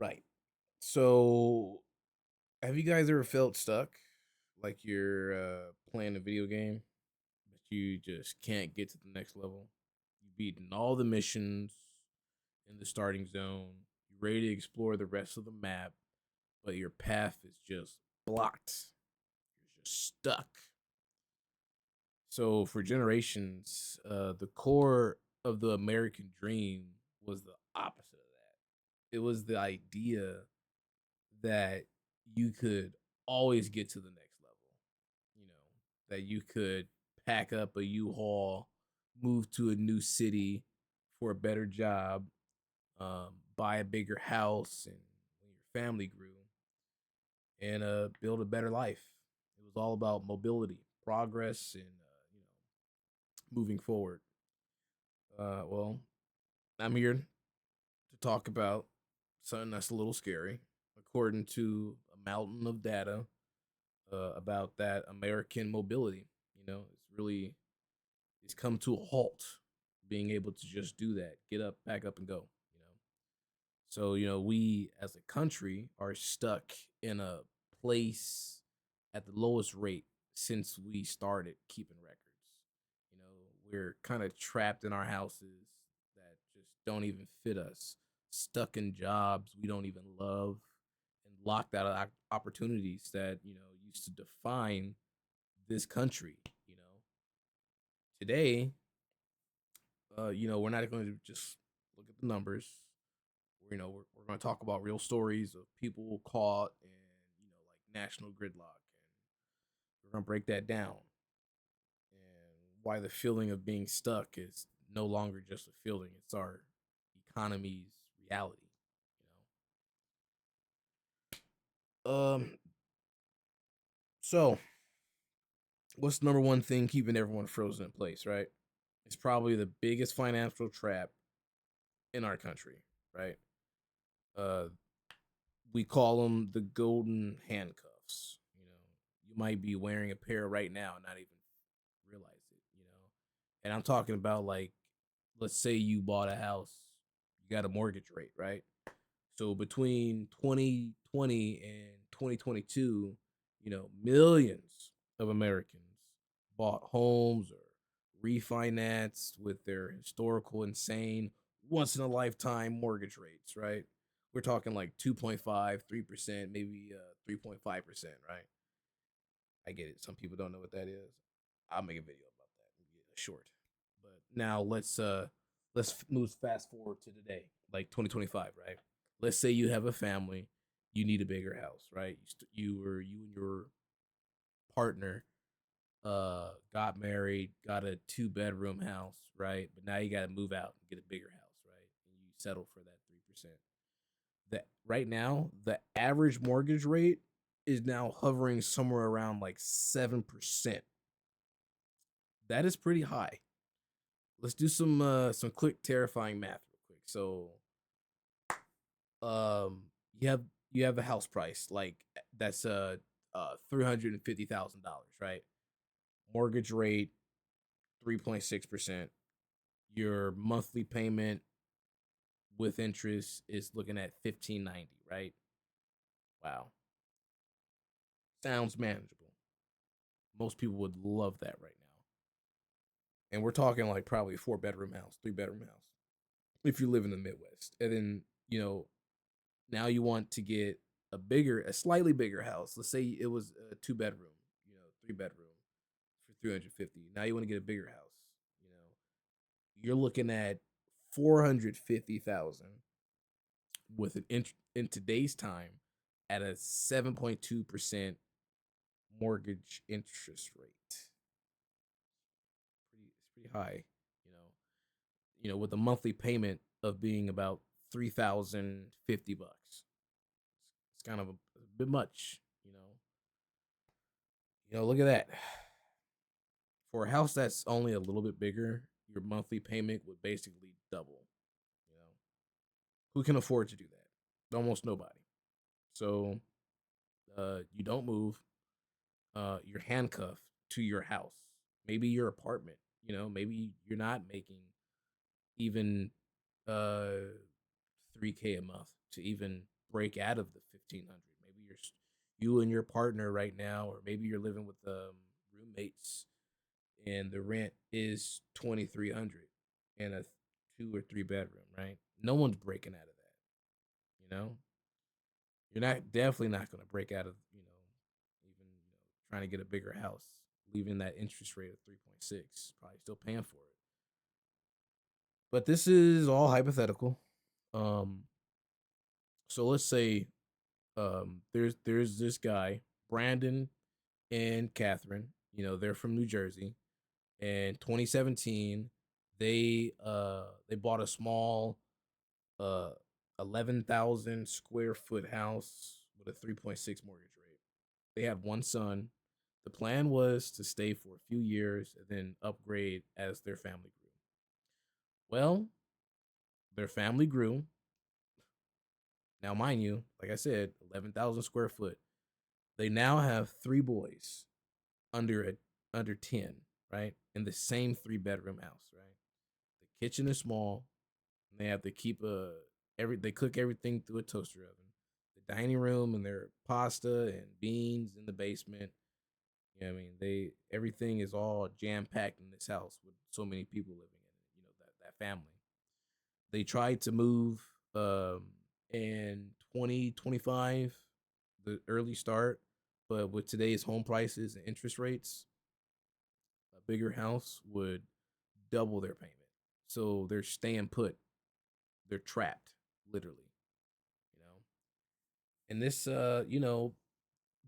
Right. So, have you guys ever felt stuck? Like you're playing a video game, but you just can't get to the next level? You've beaten all the missions in the starting zone. You're ready to explore the rest of the map, but your path is just blocked. You're just stuck. So, for generations, the core of the American dream was the opposite of that. It was the idea that you could always get to the next level. You know, that you could pack up a U-Haul, move to a new city for a better job, buy a bigger house, and when your family grew, and build a better life. It was all about mobility, progress, and moving forward. Well, I'm here to talk about something that's a little scary. According to a mountain of data, about that American mobility. It's come to a halt being able to just do that, get up, pack up, and go. So we as a country are stuck in a place at the lowest rate since we started keeping records. You know, we're kind of trapped in our houses that just don't even fit us, stuck in jobs we don't even love, and locked out of opportunities that used to define this country. Today, we're not going to just look at the numbers. We're going to talk about real stories of people caught in like national gridlock, and we're going to break that down and why the feeling of being stuck is no longer just a feeling; it's our economy's reality. So what's the number one thing keeping everyone frozen in place? Right, it's probably the biggest financial trap in our country. Right, uh, we call them the golden handcuffs. You might be wearing a pair right now and not even realize it. And I'm talking about, like, let's say you bought a house, you got a mortgage rate, right? So between 2020 and 2022, millions of Americans bought homes or refinanced with their historical insane once in a lifetime mortgage rates, right? We're talking like 2.5, 3%, maybe 3.5%, right? I get it. Some people don't know what that is. I'll make a video about that, maybe a short. But now let's move fast forward to today, like 2025, right? Let's say you have a family, you need a bigger house, right? You and your partner got married, got a two-bedroom house, right? But now you got to move out and get a bigger house, right? And you settle for that 3%. That right now, the average mortgage rate is now hovering somewhere around like 7%. That is pretty high. Let's do some quick terrifying math real quick. So um you have you have a house price like that's $350,000, right? Mortgage rate 3.6%. Your monthly payment with interest is looking at 1590, right? Wow. Sounds manageable. Most people would love that right now. And we're talking like probably a four-bedroom house, three-bedroom house if you live in the Midwest. And then, now you want to get a slightly bigger house. Let's say it was a two-bedroom, three-bedroom for 350. Now you want to get a bigger house. You know, you're looking at 450,000 with in today's time at a 7.2% mortgage interest rate. It's pretty high, you know. With a monthly payment of being about 3,050 bucks. It's kind of a bit much, you know. Look at that. For a house that's only a little bit bigger, your monthly payment would basically double. You know, who can afford to do that? Almost nobody. So, you don't move. You're handcuffed to your house, maybe your apartment. Maybe you're not making even 3K a month to even break out of the 1,500. Maybe you and your partner right now, or maybe you're living with roommates, and the rent is 2,300 in a 2 or 3 bedroom. Right? No one's breaking out of that. You know, you're not definitely not going to break out of even trying to get a bigger house, leaving that interest rate of 3.6, probably still paying for it. But this is all hypothetical. Um, so let's say there's this guy, Brandon and Catherine. They're from New Jersey. In 2017, they bought a small uh 11,000 square foot house with a 3.6 mortgage rate. They had one son. The plan was to stay for a few years and then upgrade as their family grew. Well, their family grew. Now, mind you, like I said, 11,000 square foot. They now have three boys under under 10, right? In the same 3 bedroom house, right? The kitchen is small. And they have to keep they cook everything through a toaster oven. The dining room and their pasta and beans in the basement. I mean, everything is all jam packed in this house with so many people living in it. That family. They tried to move in 2025, the early start, but with today's home prices and interest rates, a bigger house would double their payment. So they're staying put. They're trapped, literally. You know, and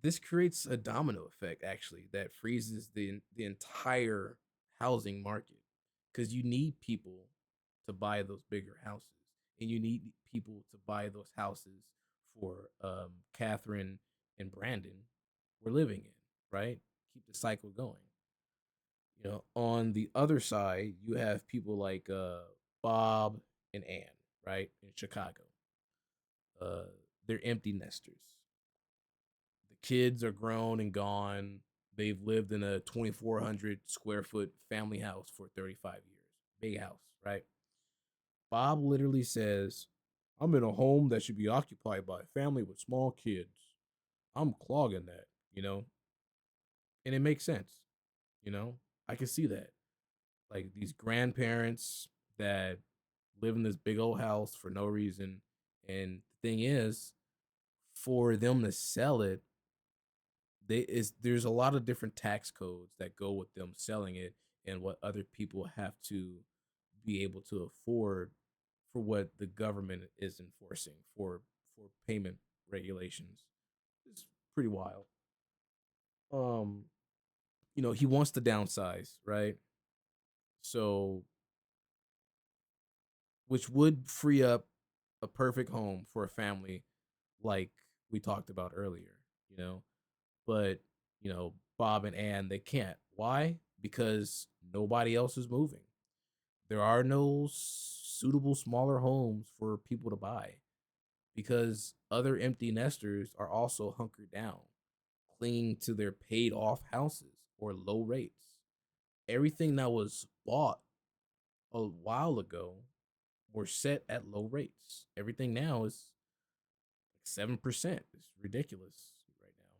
this creates a domino effect actually that freezes the entire housing market because you need people to buy those bigger houses, and you need people to buy those houses for Catherine and Brandon were living in, right? Keep the cycle going. On the other side, you have people like Bob and Ann, right, in Chicago. Uh, they're empty nesters. The kids are grown and gone. They've lived in a 2,400 square foot family house for 35 years. Big house, right? Bob literally says, I'm in a home that should be occupied by a family with small kids. I'm clogging that, you know? And it makes sense, you know? I can see that. Like these grandparents that live in this big old house for no reason. And the thing is, for them to sell it, there's a lot of different tax codes that go with them selling it and what other people have to be able to afford for what the government is enforcing for payment regulations. It's pretty wild. Um, he wants to downsize, right? So, which would free up a perfect home for a family like we talked about earlier, you know. But, Bob and Ann, they can't. Why? Because nobody else is moving. There are no suitable smaller homes for people to buy because other empty nesters are also hunkered down, clinging to their paid off houses or low rates. Everything that was bought a while ago were set at low rates. Everything now is like 7%. It's ridiculous right now.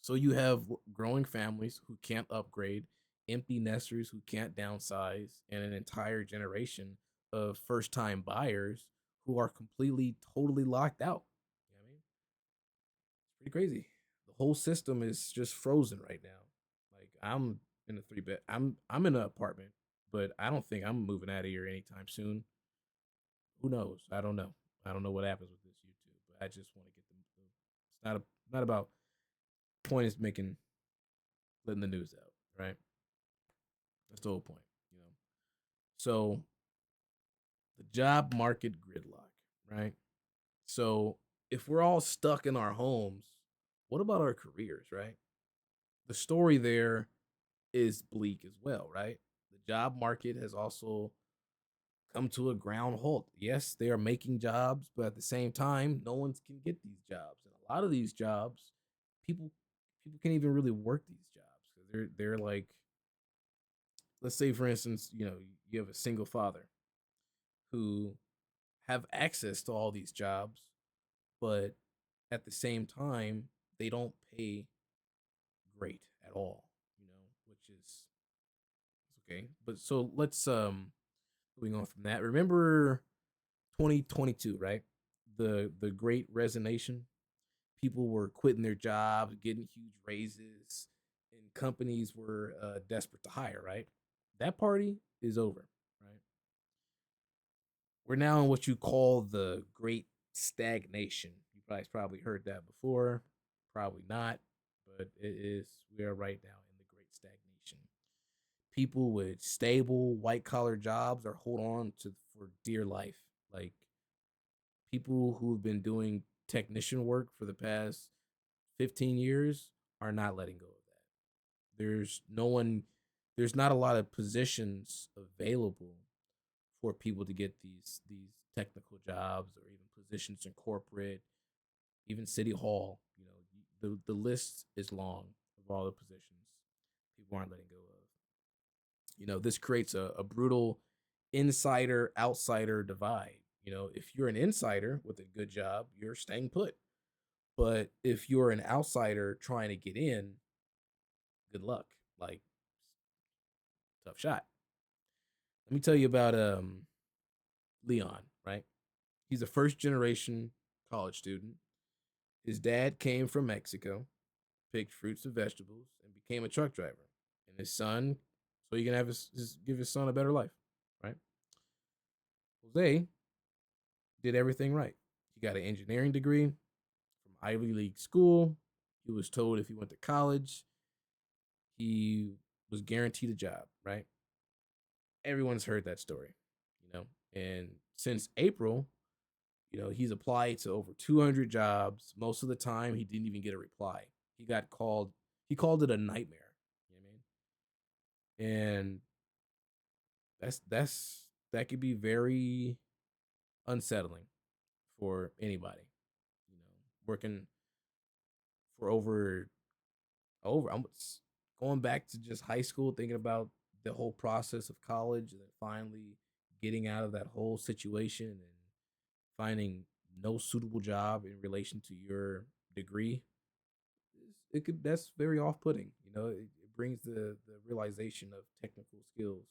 So you have growing families who can't upgrade, empty nesters who can't downsize, and an entire generation of first time buyers who are completely, totally locked out. You know what I mean? It's pretty crazy. The whole system is just frozen right now. Like I'm in a 3 bed. I'm in an apartment, but I don't think I'm moving out of here anytime soon. Who knows? I don't know. I don't know what happens with this YouTube, but I just want to get the. It's not about. Point is making letting the news out, right? That's the whole point, you know. So the job market gridlock, right? So if we're all stuck in our homes, what about our careers, right? The story there is bleak as well, right? The job market has also come to a ground halt. Yes, they are making jobs, but at the same time, no one can get these jobs. And a lot of these jobs, people people can't even really work these jobs because they're like, let's say for instance, you have a single father who have access to all these jobs, but at the same time, they don't pay great at all, which is okay. But so let's moving on from that. Remember 2022, right? The great resignation. People were quitting their jobs, getting huge raises, and companies were desperate to hire, right? That party is over, right? We're now in what you call the great stagnation. You guys probably heard that before, probably not, but it is. We are right now in the great stagnation. People with stable white collar jobs are hold on to for dear life. Like people who've been doing technician work for the past 15 years are not letting go of that. There's no one, there's not a lot of positions available for people to get these technical jobs or even positions in corporate, even city hall. The list is long of all the positions people aren't letting go of. This creates a brutal insider outsider divide. If you're an insider with a good job, you're staying put. But if you're an outsider trying to get in, good luck. Like, tough shot. Let me tell you about Leon, right? He's a first generation college student. His dad came from Mexico, picked fruits and vegetables, and became a truck driver. And his son, so he can have give his son a better life, right? Jose did everything right. He got an engineering degree from Ivy League school. He was told if he went to college, he was guaranteed a job, right? Everyone's heard that story, And since April, he's applied to over 200 jobs. Most of the time, he didn't even get a reply. He got called. He called it a nightmare. You know what I mean? And that could be very unsettling for anybody. Working for over. I'm going back to just high school, thinking about the whole process of college, and then finally getting out of that whole situation and finding no suitable job in relation to your degree. It could that's very off putting. It brings the realization of technical skills,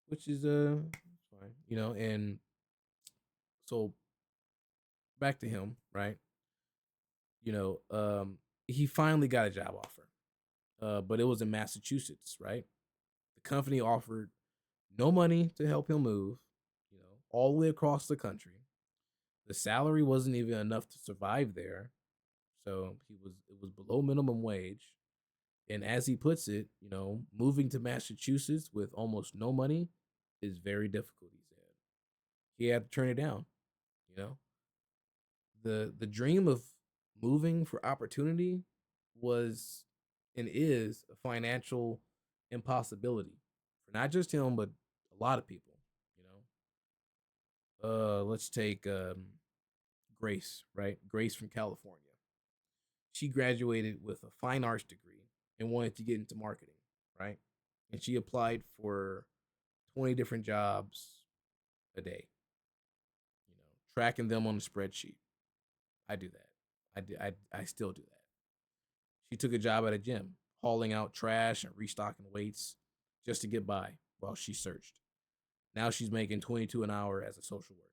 which is fine. And so back to him, right? You know, um, he finally got a job offer, but it was in Massachusetts, right? The company offered no money to help him move, all the way across the country. The salary wasn't even enough to survive there, so it was below minimum wage. And as he puts it, moving to Massachusetts with almost no money is very difficult. He had to turn it down. You know, the dream of moving for opportunity was and is a financial impossibility for not just him but a lot of people. Let's take Grace, right? Grace from California. She graduated with a fine arts degree and wanted to get into marketing, right? And she applied for 20 different jobs a day, tracking them on a spreadsheet. I do that. I still do that. She took a job at a gym, hauling out trash and restocking weights just to get by while she searched. Now she's making 22 an hour as a social worker.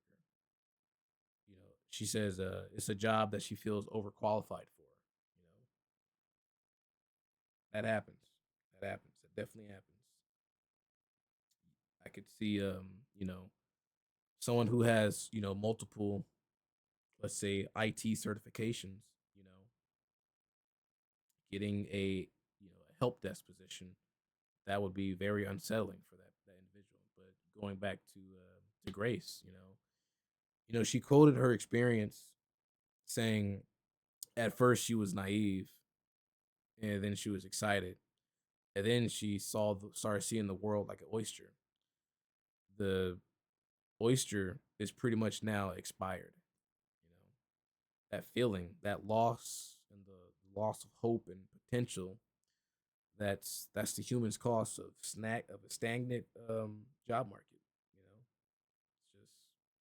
She says it's a job that she feels overqualified for. That happens. That happens. That definitely happens. I could see someone who has, multiple, let's say, IT certifications, getting a help desk position. That would be very unsettling for that individual. But going back to Grace, she quoted her experience saying at first she was naive and then she was excited. And then she started seeing the world like an oyster. The oyster is pretty much now expired. You know, that feeling, that loss, and the loss of hope and potential. That's the human's cost of a stagnant job market. It's just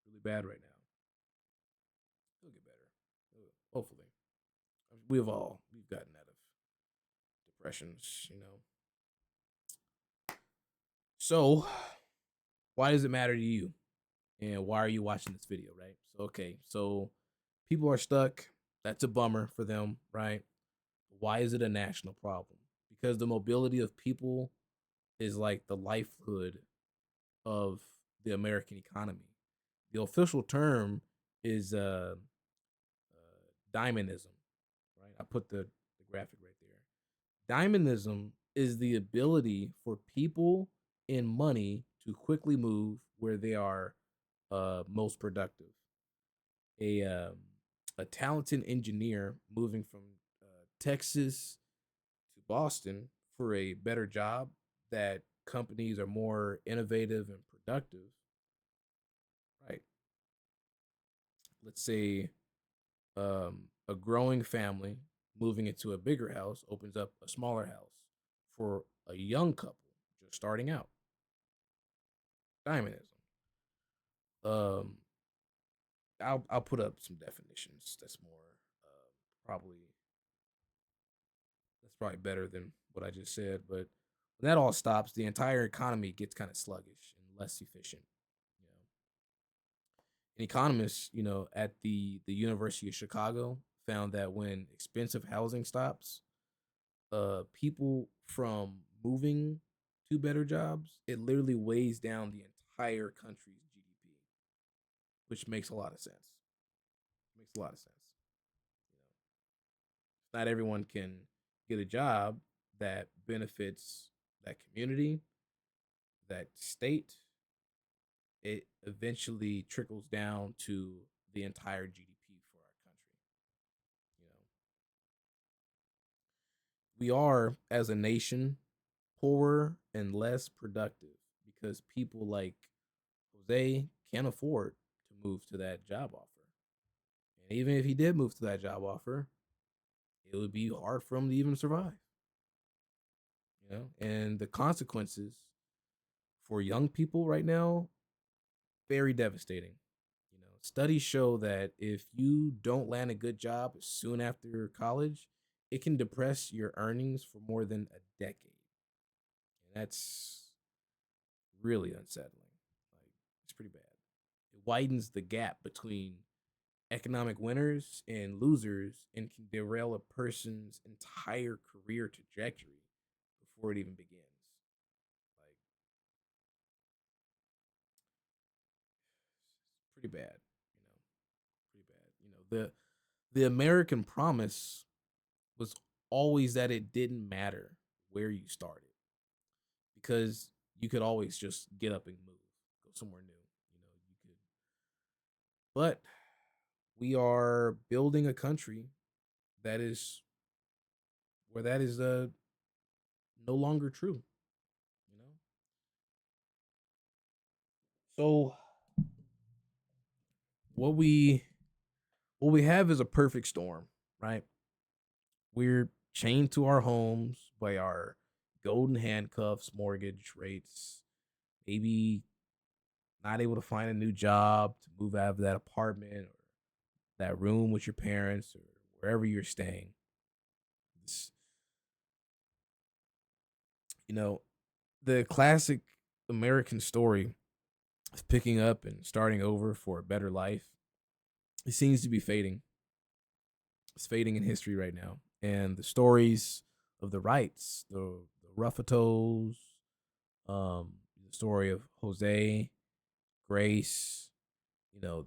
really bad right now. It'll get better. Hopefully, we've gotten out of depressions, you know. So, why does it matter to you? And why are you watching this video, right? So, okay, so people are stuck. That's a bummer for them, right? Why is it a national problem? Because the mobility of people is like the lifeblood of the American economy. The official term is diamondism, right? I put the graphic right there. Diamondism is the ability for people in money to quickly move where they are most productive. A talented engineer moving from Texas to Boston for a better job that companies are more innovative and productive, right? Let's say a growing family moving into a bigger house opens up a smaller house for a young couple just starting out. Diamondism. Um, I'll put up some definitions. Probably that's probably better than what I just said. But when that all stops, the entire economy gets kind of sluggish and less efficient. You know, an economist, at the University of Chicago found that when expensive housing stops, people from moving to better jobs, it literally weighs down the entire country's GDP, which makes a lot of sense. Makes a lot of sense. You know, not everyone can get a job that benefits that community, that state. It eventually trickles down to the entire GDP for our country. You know, we are as a nation poorer and less productive because people like Jose can't afford to move to that job offer. And even if he did move to that job offer, it would be hard for him to even survive. And the consequences for young people right now, very devastating. Studies show that if you don't land a good job soon after college, it can depress your earnings for more than a decade. And that's really unsettling. Like, it's pretty bad. It widens the gap between economic winners and losers and can derail a person's entire career trajectory before it even begins. Like, pretty bad, you know, pretty bad. The American promise was always that it didn't matter where you started because you could always just get up and move, go somewhere new. You could, but we are building a country that is where that is no longer true. You know, so what we what we have is a perfect storm, right? We're chained to our homes by our golden handcuffs, mortgage rates, maybe not able to find a new job to move out of that apartment or that room with your parents or wherever you're staying. It's, you know, the classic American story of picking up and starting over for a better life, it seems to be fading. It's fading in history right now. And the stories of the Wrights, the Ruffatos, the story of Jose, Grace, you know,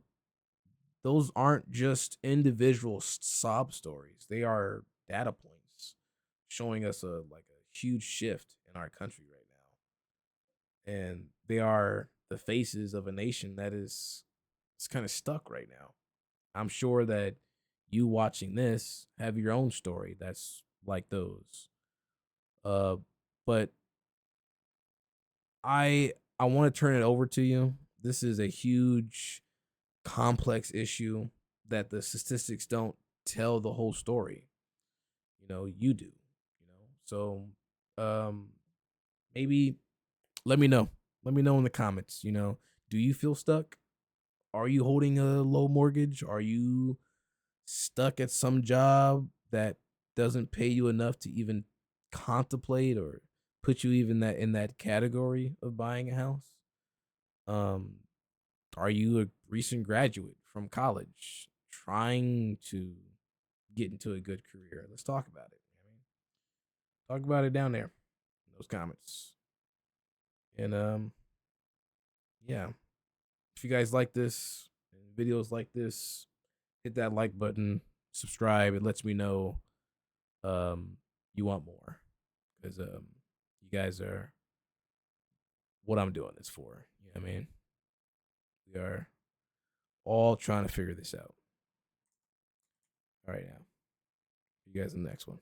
those aren't just individual sob stories. They are data points showing us a huge shift in our country right now. And they are the faces of a nation that is it's kind of stuck right now. I'm sure that you watching this have your own story that's like those. Uh but I want to turn it over to you. This is a huge complex issue that the statistics don't tell the whole story. You do. So um maybe let me know. Let me know in the comments. Do you feel stuck? Are you holding a low mortgage? Are you stuck at some job that doesn't pay you enough to even contemplate or put you even that in that category of buying a house? Um, are you a recent graduate from college trying to get into a good career? Let's talk about it. I mean, talk about it down there in those comments. And yeah, if you guys like this videos like this, hit that like button, subscribe. It lets me know you want more because you guys are what I'm doing this for. You know what I mean? We are all trying to figure this out. All right, now. See you guys in the next one.